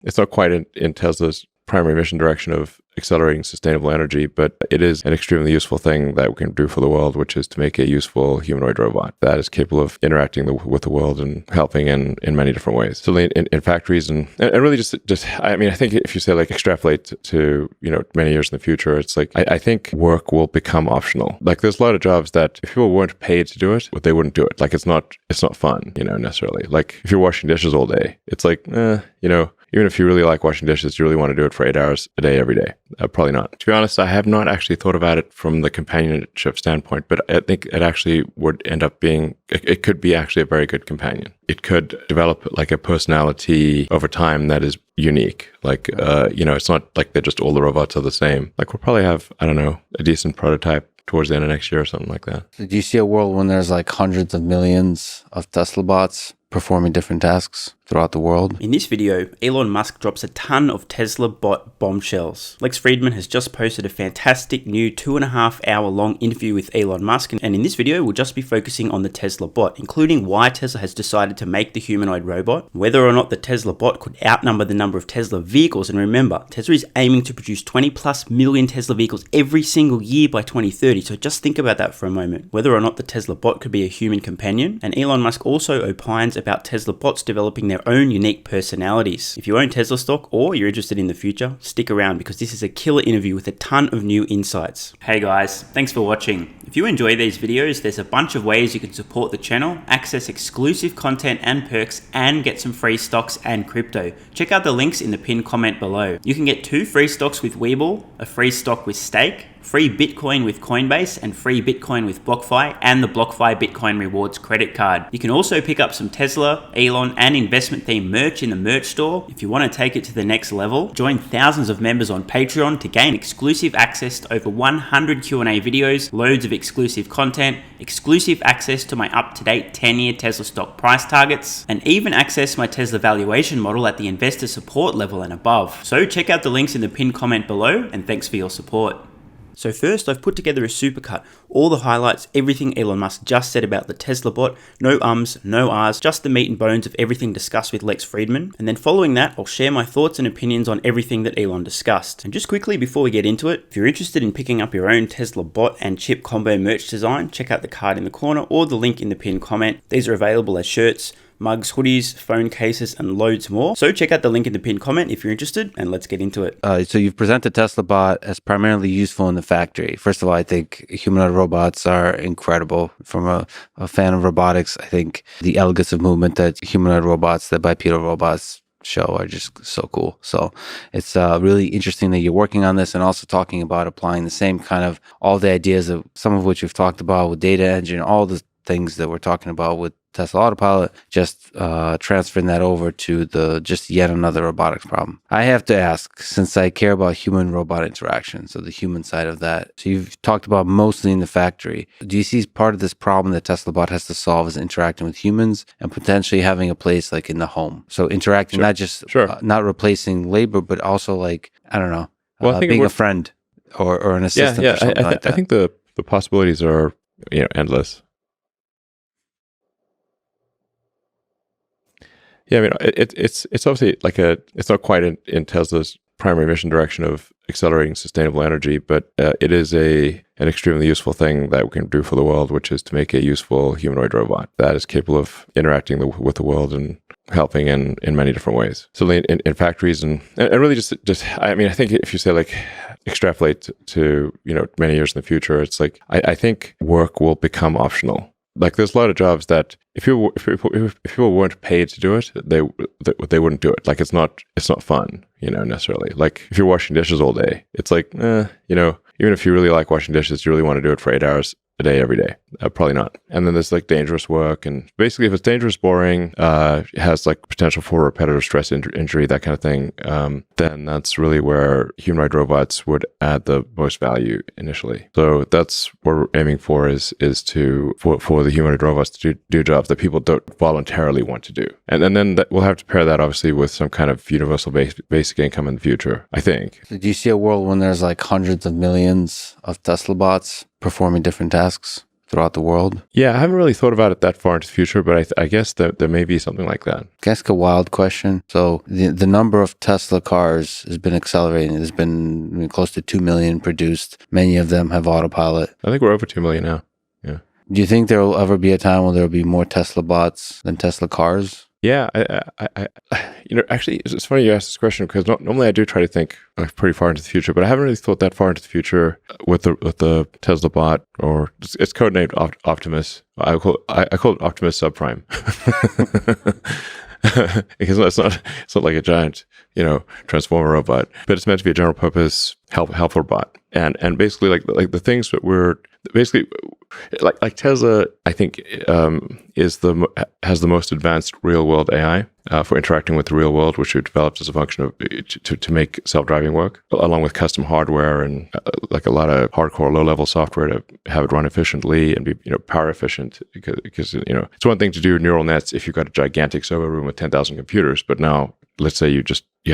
It's not quite in Tesla's primary mission direction of accelerating sustainable energy, but it is an extremely useful thing that we can do for the world, which is to make a useful humanoid robot that is capable of interacting with the world and helping in many different ways. So in factories and really just I mean, I think if you say like extrapolate to many years in the future, it's like I think work will become optional. Like there's a lot of jobs that if people weren't paid to do it, they wouldn't do it. Like it's not fun, necessarily. Like if you're washing dishes all day, it's like even if you really like washing dishes, you really want to do it for 8 hours a day, every day. Probably not. To be honest, I have not actually thought about it from the companionship standpoint, but I think it actually would end up being, it could be actually a very good companion. It could develop like a personality over time that is unique. Like, it's not like they're just all the robots are the same. Like we'll probably have, I don't know, a decent prototype towards the end of next year or something like that. So do you see a world when there's like hundreds of millions of Tesla bots performing different tasks throughout the world? In this video, Elon Musk drops a ton of Tesla bot bombshells. Lex Fridman has just posted a fantastic new 2.5 hour long interview with Elon Musk, and in this video we'll just be focusing on the Tesla bot, including why Tesla has decided to make the humanoid robot, whether or not the Tesla bot could outnumber the number of Tesla vehicles, and remember, Tesla is aiming to produce 20+ million Tesla vehicles every single year by 2030, so just think about that for a moment, whether or not the Tesla bot could be a human companion. And Elon Musk also opines about Tesla bots developing their own unique personalities. If you own Tesla stock or you're interested in the future, stick around because this is a killer interview with a ton of new insights. Hey guys, thanks for watching. If you enjoy these videos, there's a bunch of ways you can support the channel, access exclusive content and perks, and get some free stocks and crypto. Check out the links in the pinned comment below. You can get 2 free stocks with WeBull, a free stock with Stake, free Bitcoin with Coinbase, and free Bitcoin with BlockFi, and the BlockFi Bitcoin Rewards credit card. You can also pick up some Tesla, Elon, and investment themed merch in the merch store. If you want to take it to the next level, join thousands of members on Patreon to gain exclusive access to over 100 Q&A videos, loads of exclusive content, exclusive access to my up-to-date 10-year Tesla stock price targets, and even access my Tesla valuation model at the investor support level and above. So check out the links in the pinned comment below, and thanks for your support. So first, I've put together a supercut, all the highlights, everything Elon Musk just said about the Tesla bot, no ums, no ahs, just the meat and bones of everything discussed with Lex Fridman. And then following that, I'll share my thoughts and opinions on everything that Elon discussed. And just quickly before we get into it, if you're interested in picking up your own Tesla bot and chip combo merch design, check out the card in the corner or the link in the pinned comment. These are available as shirts, mugs, hoodies, phone cases, and loads more. So check out the link in the pinned comment if you're interested, and let's get into it. So you've presented Tesla bot as primarily useful in the factory. First of all, I think humanoid robots are incredible. From a fan of robotics, I think the elegance of movement that humanoid robots, the bipedal robots show are just so cool. So it's really interesting that you're working on this and also talking about applying the same kind of all the ideas of some of which we've talked about with data engine, all the things that we're talking about with Tesla Autopilot, just transferring that over to just yet another robotics problem. I have to ask, since I care about human-robot interaction, so the human side of that. So you've talked about mostly in the factory. Do you see part of this problem that Tesla Bot has to solve is interacting with humans and potentially having a place like in the home? So interacting, not just not replacing labor, but also like, I don't know, being a friend or an assistant or something like that. I think the possibilities are endless. Yeah, I mean, it's obviously like it's not quite in Tesla's primary mission direction of accelerating sustainable energy, but it is an extremely useful thing that we can do for the world, which is to make a useful humanoid robot that is capable of interacting with the world and helping in many different ways. So in factories and really just I mean, I think if you say like extrapolate to many years in the future, it's like I think work will become optional. Like there's a lot of jobs that if people weren't paid to do it, they wouldn't do it. Like it's not fun, necessarily. Like if you're washing dishes all day, it's like, even if you really like washing dishes, you really want to do it for 8 hours a day, every day. Probably not. And then there's like dangerous work. And basically if it's dangerous, boring, it has like potential for repetitive stress injury, that kind of thing, then that's really where humanoid robots would add the most value initially. So that's what we're aiming for is for the humanoid robots to do jobs that people don't voluntarily want to do. And then we'll have to pair that obviously with some kind of universal basic income in the future, I think. So do you see a world when there's like hundreds of millions of Tesla bots performing different tasks throughout the world? Yeah, I haven't really thought about it that far into the future, but I guess that there may be something like that. Can I ask a wild question? So the number of Tesla cars has been accelerating. There's been close to 2 million produced. Many of them have autopilot. I think we're over 2 million now. Yeah. Do you think there will ever be a time when there will be more Tesla bots than Tesla cars? Yeah, actually, it's funny you asked this question because normally I do try to think pretty far into the future, but I haven't really thought that far into the future with the Tesla bot, or it's codenamed Optimus. I call it Optimus Subprime because it's not like a giant transformer robot, but it's meant to be a general purpose helper bot, and basically like the things that we're basically like Tesla, I think has the most advanced real world AI for interacting with the real world, which we developed as a function of to make self-driving work, along with custom hardware and like a lot of hardcore low-level software to have it run efficiently and be power efficient. Because it's one thing to do neural nets if you've got a gigantic server room with 10,000 computers, but now let's say you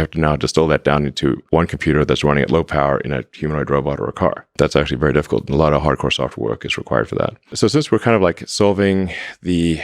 have to now distill that down into one computer that's running at low power in a humanoid robot or a car. That's actually very difficult, and a lot of hardcore software work is required for that. So since we're kind of like solving the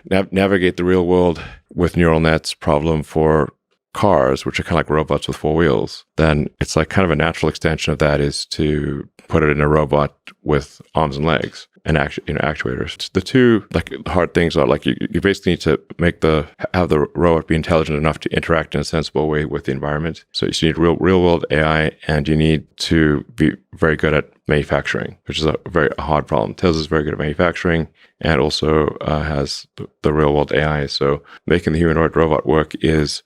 navigate the real world with neural nets problem for cars, which are kind of like robots with four wheels, then it's like kind of a natural extension of that is to put it in a robot with arms and legs and actuators. The two like hard things are like you basically need to have the robot be intelligent enough to interact in a sensible way with the environment. So you need real world AI, and you need to be very good at manufacturing, which is a very hard problem. Tesla's very good at manufacturing and also has the real world AI. So making the humanoid robot work is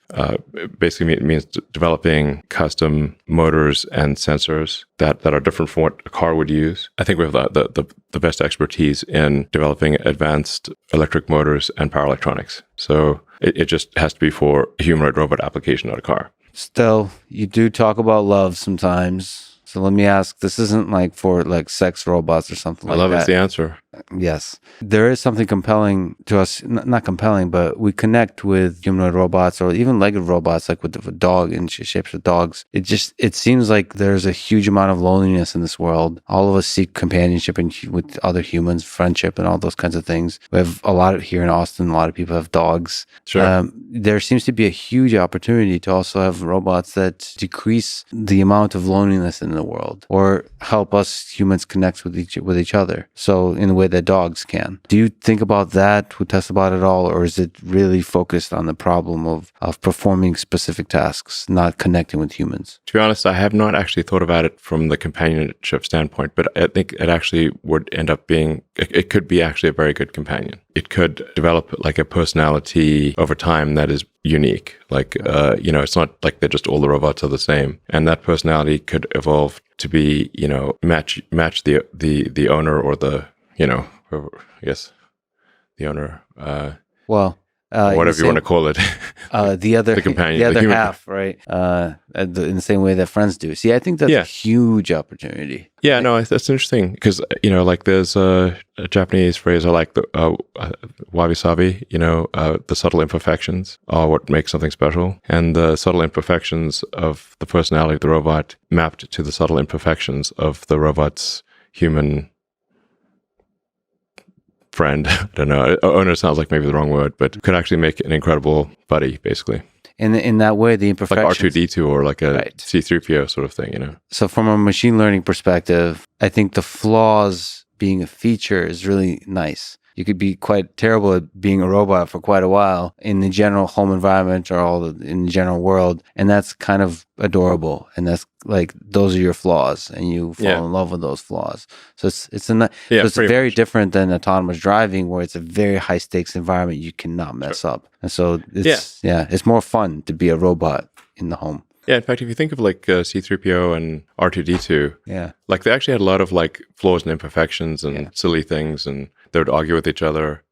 basically means developing custom motors and sensors that are different from what a car would use. I think we have the best expertise in developing advanced electric motors and power electronics. So it just has to be for a humanoid robot application, not a car. Still, you do talk about love sometimes. So let me ask, this isn't like for like sex robots or something like that. I love it's the answer. Yes. There is something compelling to us, not compelling, but we connect with humanoid robots or even legged robots, like with the dog and shapes of dogs. It seems like there's a huge amount of loneliness in this world. All of us seek companionship with other humans, friendship and all those kinds of things. We have a lot of here in Austin, a lot of people have dogs. Sure. There seems to be a huge opportunity to also have robots that decrease the amount of loneliness in the world or help us humans connect with each other. So in a way that dogs can. Do you think about that with Tesla Bot at all, or is it really focused on the problem of performing specific tasks, not connecting with humans? To be honest, I have not actually thought about it from the companionship standpoint, but I think it actually would end up being, it could be actually a very good companion. It could develop like a personality over time that is unique. Like, it's not like they're just all the robots are the same. And that personality could evolve to be, match the owner or the, I guess the owner, whatever you want to call it. The companion, the other human half, right? In the same way that friends do. See, I think that's a huge opportunity. Yeah, no, that's interesting because, like there's a Japanese phrase I like, the wabi-sabi, the subtle imperfections are what makes something special. And the subtle imperfections of the personality of the robot mapped to the subtle imperfections of the robot's human friend. I don't know. Owner sounds like maybe the wrong word, but could actually make an incredible buddy, basically. In that way, the imperfections. Like R2-D2 or like a C-3PO sort of thing, So from a machine learning perspective, I think the flaws being a feature is really nice. You could be quite terrible at being a robot for quite a while in the general home environment or in the general world. And that's kind of adorable. And that's like, those are your flaws and you fall in love with those flaws. So it's very different than autonomous driving where it's a very high stakes environment you cannot mess up. And so it's more fun to be a robot in the home. Yeah, in fact, if you think of like C-3PO and R2-D2, like they actually had a lot of like flaws and imperfections and silly things, and they would argue with each other.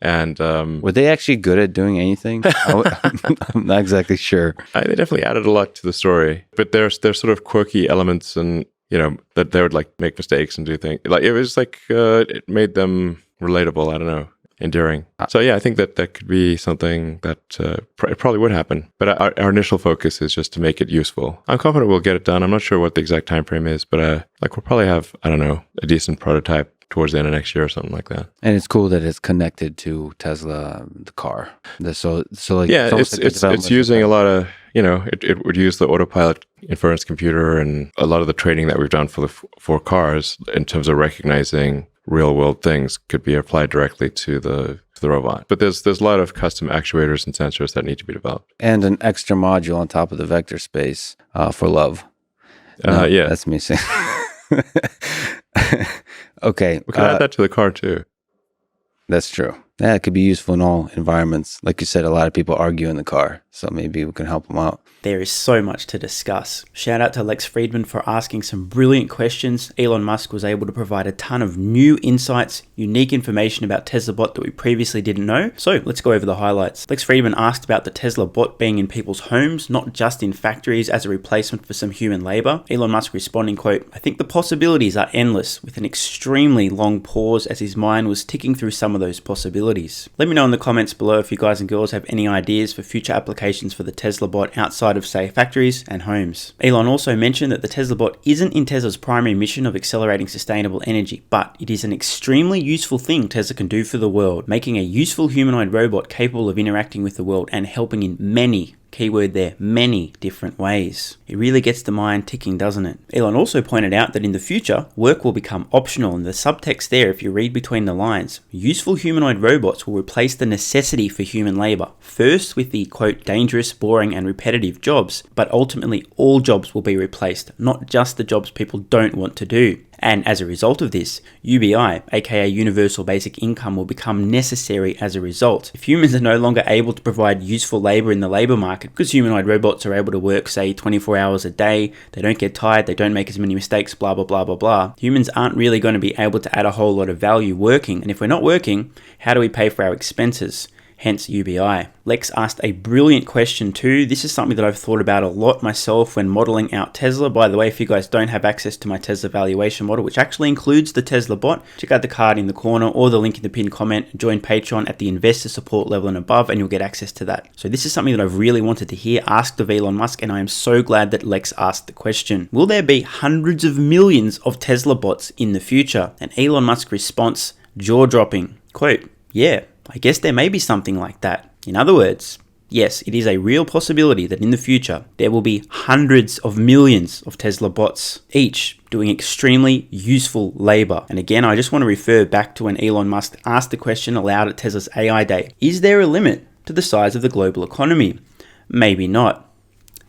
And were they actually good at doing anything? I'm not exactly sure. They definitely added a lot to the story, but there's sort of quirky elements, and that they would like make mistakes and do things. Like it was like it made them relatable. I don't know. Enduring. So I think that could be something that it probably would happen. But our initial focus is just to make it useful. I'm confident we'll get it done. I'm not sure what the exact time frame is, but we'll probably have, I don't know, a decent prototype towards the end of next year or something like that. And it's cool that it's connected to Tesla, the car. So like yeah, it's using a lot of, it would use the autopilot inference computer and a lot of the training that we've done for cars in terms of recognizing real world things could be applied directly to the robot. But there's a lot of custom actuators and sensors that need to be developed. And an extra module on top of the vector space for love. No, yeah. That's me saying. Okay. We can add that to the car too. That's true. Yeah, it could be useful in all environments. Like you said, a lot of people argue in the car, so maybe we can help them out. There is so much to discuss. Shout out to Lex Fridman for asking some brilliant questions. Elon Musk was able to provide a ton of new insights, unique information about Tesla Bot that we previously didn't know. So let's go over the highlights. Lex Fridman asked about the Tesla Bot being in people's homes, not just in factories as a replacement for some human labor. Elon Musk responding, quote, "I think the possibilities are endless," with an extremely long pause as his mind was ticking through some of those possibilities. Let me know in the comments below if you guys and girls have any ideas for future applications for the Tesla Bot outside of, say, factories and homes. Elon also mentioned that the Tesla Bot isn't in Tesla's primary mission of accelerating sustainable energy, but it is an extremely useful thing Tesla can do for the world, making a useful humanoid robot capable of interacting with the world and helping in many, keyword there, many different ways. It really gets the mind ticking, doesn't it? Elon also pointed out that in the future, work will become optional, and the subtext there, if you read between the lines, useful humanoid robots will replace the necessity for human labor, first with the, quote, dangerous, boring, and repetitive jobs, but ultimately all jobs will be replaced, not just the jobs people don't want to do. And as a result of this, UBI, aka Universal Basic Income, will become necessary as a result. If humans are no longer able to provide useful labor in the labor market, because humanoid robots are able to work, say, 24 hours a day, they don't get tired, they don't make as many mistakes, blah, blah, blah, blah, blah, humans aren't really going to be able to add a whole lot of value working. And if we're not working, how do we pay for our expenses? Hence UBI. Lex asked a brilliant question too. This is something that I've thought about a lot myself when modeling out Tesla. By the way, if you guys don't have access to my Tesla valuation model, which actually includes the Tesla Bot, check out the card in the corner or the link in the pinned comment. Join Patreon at the investor support level and above, and you'll get access to that. So this is something that I've really wanted to hear asked of Elon Musk, and I am so glad that Lex asked the question. Will there be hundreds of millions of Tesla bots in the future? And Elon Musk's response, jaw-dropping. Quote, "Yeah, I guess there may be something like that." In other words, yes, it is a real possibility that in the future, there will be hundreds of millions of Tesla bots, each doing extremely useful labor. And again, I just want to refer back to when Elon Musk asked the question aloud at Tesla's AI Day. Is there a limit to the size of the global economy? Maybe not.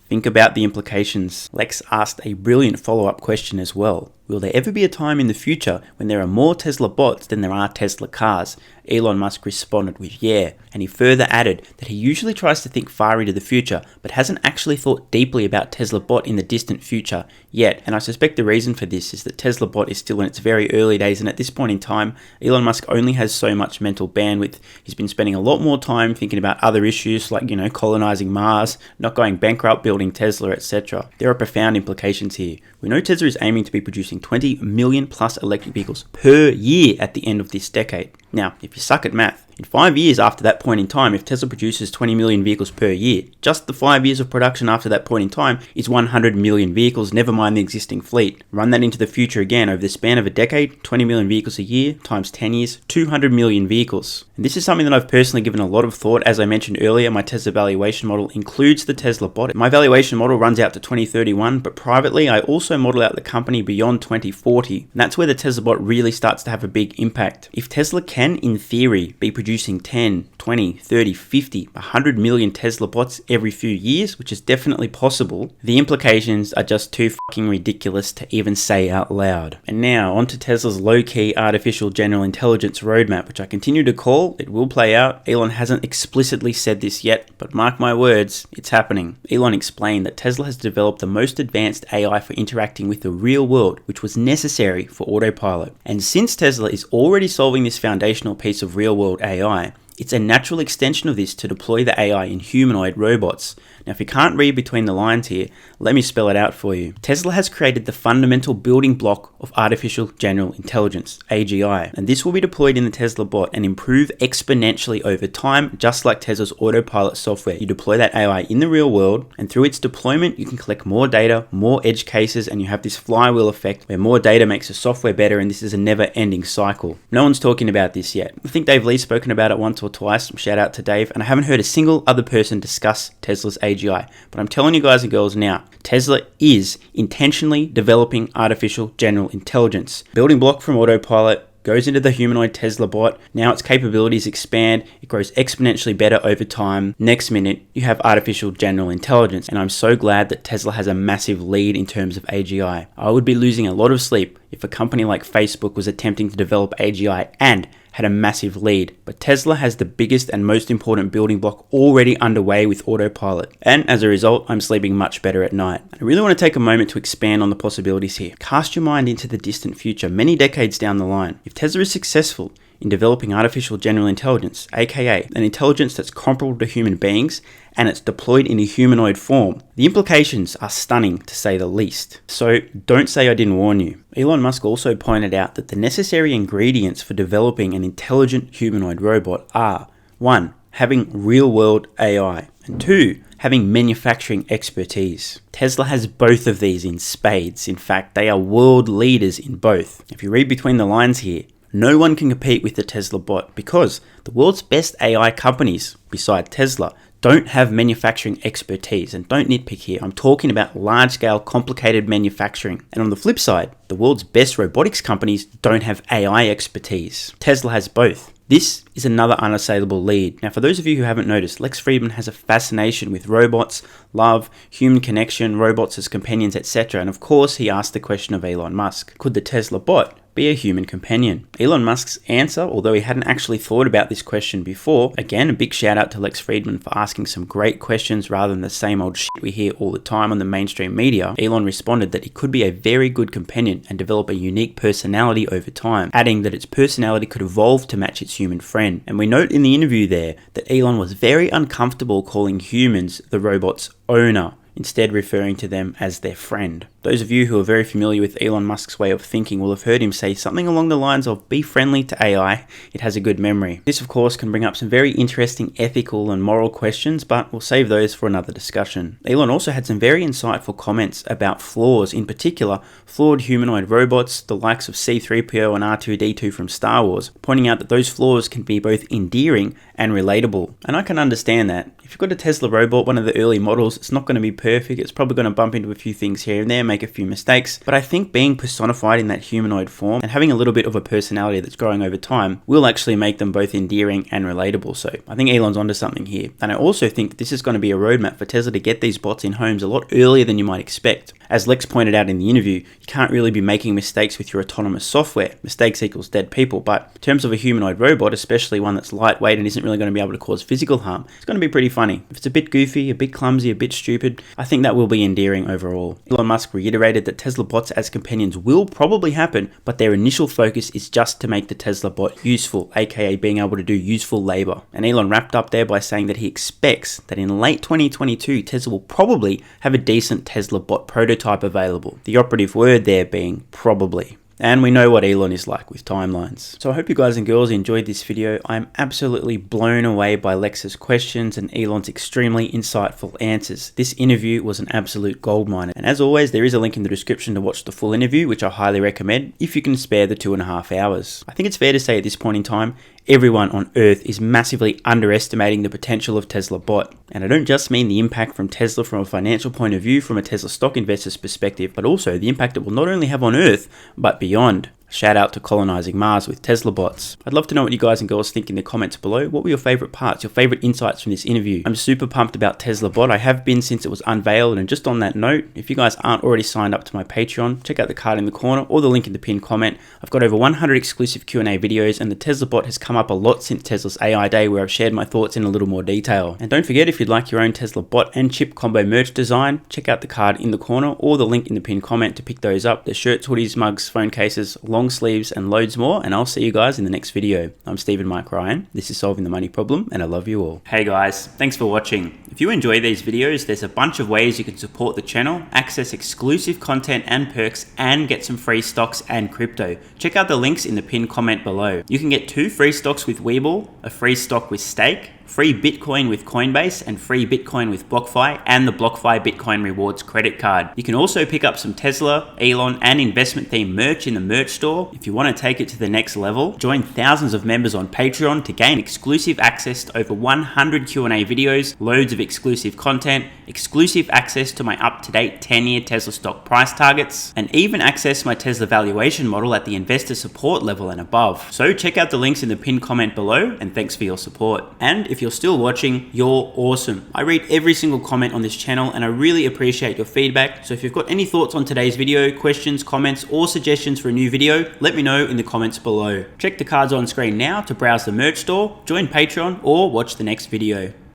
Think about the implications. Lex asked a brilliant follow-up question as well. Will there ever be a time in the future when there are more Tesla bots than there are Tesla cars? Elon Musk responded with yeah, and he further added that he usually tries to think far into the future, but hasn't actually thought deeply about Tesla Bot in the distant future yet. And I suspect the reason for this is that Tesla Bot is still in its very early days, and at this point in time, Elon Musk only has so much mental bandwidth. He's been spending a lot more time thinking about other issues like, colonizing Mars, not going bankrupt, building Tesla, etc. There are profound implications here. We know Tesla is aiming to be producing 20 million plus electric vehicles per year at the end of this decade. Now, if you suck at math, in 5 years after that point in time, if Tesla produces 20 million vehicles per year, just the 5 years of production after that point in time is 100 million vehicles, never mind the existing fleet. Run that into the future again, over the span of a decade, 20 million vehicles a year, times 10 years, 200 million vehicles. And this is something that I've personally given a lot of thought. As I mentioned earlier, my Tesla valuation model includes the Tesla Bot. My valuation model runs out to 2031, but privately, I also model out the company beyond 2040. And that's where the Tesla Bot really starts to have a big impact. If Tesla can, in theory, be producing 10, 20, 30, 50, 100 million Tesla bots every few years, which is definitely possible, the implications are just too fucking ridiculous to even say out loud. And now, onto Tesla's low-key artificial general intelligence roadmap, which I continue to call. It will play out. Elon hasn't explicitly said this yet, but mark my words, it's happening. Elon explained that Tesla has developed the most advanced AI for interacting with the real world, which was necessary for autopilot. And since Tesla is already solving this foundational piece of real-world AI, it's a natural extension of this to deploy the AI in humanoid robots. Now, if you can't read between the lines here, let me spell it out for you. Tesla has created the fundamental building block of artificial general intelligence, AGI, and this will be deployed in the Tesla bot and improve exponentially over time, just like Tesla's autopilot software. You deploy that AI in the real world, and through its deployment, you can collect more data, more edge cases, and you have this flywheel effect where more data makes the software better, and this is a never-ending cycle. No one's talking about this yet. I think Dave Lee's spoken about it once or twice. Shout out to Dave. And I haven't heard a single other person discuss Tesla's AGI. But I'm telling you guys and girls now, Tesla is intentionally developing artificial general intelligence. Building block from autopilot, goes into the humanoid Tesla bot. Now its capabilities expand. It grows exponentially better over time. Next minute, you have artificial general intelligence. And I'm so glad that Tesla has a massive lead in terms of AGI. I would be losing a lot of sleep if a company like Facebook was attempting to develop AGI and had a massive lead, but Tesla has the biggest and most important building block already underway with autopilot. And as a result, I'm sleeping much better at night. I really want to take a moment to expand on the possibilities here. Cast your mind into the distant future, many decades down the line. If Tesla is successful in developing artificial general intelligence, aka an intelligence that's comparable to human beings, and it's deployed in a humanoid form, the implications are stunning to say the least. So don't say I didn't warn you. Elon Musk also pointed out that the necessary ingredients for developing an intelligent humanoid robot are 1. Having real-world AI, and 2. Having manufacturing expertise. Tesla has both of these in spades. In fact, they are world leaders in both. If you read between the lines here, no one can compete with the Tesla bot because the world's best AI companies, beside Tesla, don't have manufacturing expertise. And don't nitpick here, I'm talking about large-scale, complicated manufacturing. And on the flip side, the world's best robotics companies don't have AI expertise. Tesla has both. This is another unassailable lead. Now, for those of you who haven't noticed, Lex Fridman has a fascination with robots, love, human connection, robots as companions, etc. And of course, he asked the question of Elon Musk. Could the Tesla bot be a human companion? Elon Musk's answer, although he hadn't actually thought about this question before, again, a big shout out to Lex Fridman for asking some great questions rather than the same old shit we hear all the time on the mainstream media. Elon responded that it could be a very good companion and develop a unique personality over time, adding that its personality could evolve to match its human friend. And we note in the interview there that Elon was very uncomfortable calling humans the robot's owner, instead referring to them as their friend. Those of you who are very familiar with Elon Musk's way of thinking will have heard him say something along the lines of, be friendly to AI, it has a good memory. This of course can bring up some very interesting ethical and moral questions, but we'll save those for another discussion. Elon also had some very insightful comments about flaws, in particular flawed humanoid robots, the likes of C-3PO and R2-D2 from Star Wars, pointing out that those flaws can be both endearing and relatable. And I can understand that. If you've got a Tesla robot, one of the early models, it's not going to be perfect. It's probably going to bump into a few things here and there, make a few mistakes. But I think being personified in that humanoid form and having a little bit of a personality that's growing over time will actually make them both endearing and relatable. So I think Elon's onto something here. And I also think that this is going to be a roadmap for Tesla to get these bots in homes a lot earlier than you might expect. As Lex pointed out in the interview, you can't really be making mistakes with your autonomous software. Mistakes equals dead people. But in terms of a humanoid robot, especially one that's lightweight and isn't really going to be able to cause physical harm, it's going to be pretty funny. If it's a bit goofy, a bit clumsy, a bit stupid, I think that will be endearing overall. Elon Musk reiterated that Tesla bots as companions will probably happen, but their initial focus is just to make the Tesla bot useful, aka being able to do useful labor. And Elon wrapped up there by saying that he expects that in late 2022, Tesla will probably have a decent Tesla bot prototype available. The operative word there being probably. And we know what Elon is like with timelines. So I hope you guys and girls enjoyed this video. I'm absolutely blown away by Lex's questions and Elon's extremely insightful answers. This interview was an absolute goldmine. And as always, there is a link in the description to watch the full interview, which I highly recommend if you can spare the 2.5 hours. I think it's fair to say at this point in time, everyone on Earth is massively underestimating the potential of Tesla bot. And I don't just mean the impact from Tesla from a financial point of view, from a Tesla stock investor's perspective, but also the impact it will not only have on Earth, but beyond. Shout out to colonizing Mars with Tesla bots. I'd love to know what you guys and girls think in the comments below. What were your favorite parts, your favorite insights from this interview? I'm super pumped about Tesla bot. I have been since it was unveiled. And just on that note, if you guys aren't already signed up to my Patreon, check out the card in the corner or the link in the pinned comment. I've got over 100 exclusive Q&A videos, and the Tesla bot has come up a lot since Tesla's AI Day, where I've shared my thoughts in a little more detail. And don't forget, if you'd like your own Tesla bot and chip combo merch design, check out the card in the corner or the link in the pinned comment to pick those up. There's shirts, hoodies, mugs, phone cases, along long sleeves, and loads more, and I'll see you guys in the next video. I'm Stephen Mike Ryan, this is Solving the Money Problem, and I love you all. Hey guys, thanks for watching. If you enjoy these videos, there's a bunch of ways you can support the channel, access exclusive content and perks, and get some free stocks and crypto. Check out the links in the pinned comment below. You can get 2 free stocks with WeBull, a free stock with Stake, free Bitcoin with Coinbase, and free Bitcoin with BlockFi, and the BlockFi Bitcoin Rewards credit card. You can also pick up some Tesla, Elon, and investment themed merch in the merch store. If you want to take it to the next level, join thousands of members on Patreon to gain exclusive access to over 100 Q&A videos, loads of exclusive content, exclusive access to my up-to-date 10-year Tesla stock price targets, and even access my Tesla valuation model at the investor support level and above. So check out the links in the pinned comment below, and thanks for your support. And if you're still watching, you're awesome. I read every single comment on this channel and I really appreciate your feedback. So if you've got any thoughts on today's video, questions, comments, or suggestions for a new video, let me know in the comments below. Check the cards on screen now to browse the merch store, join Patreon, or watch the next video.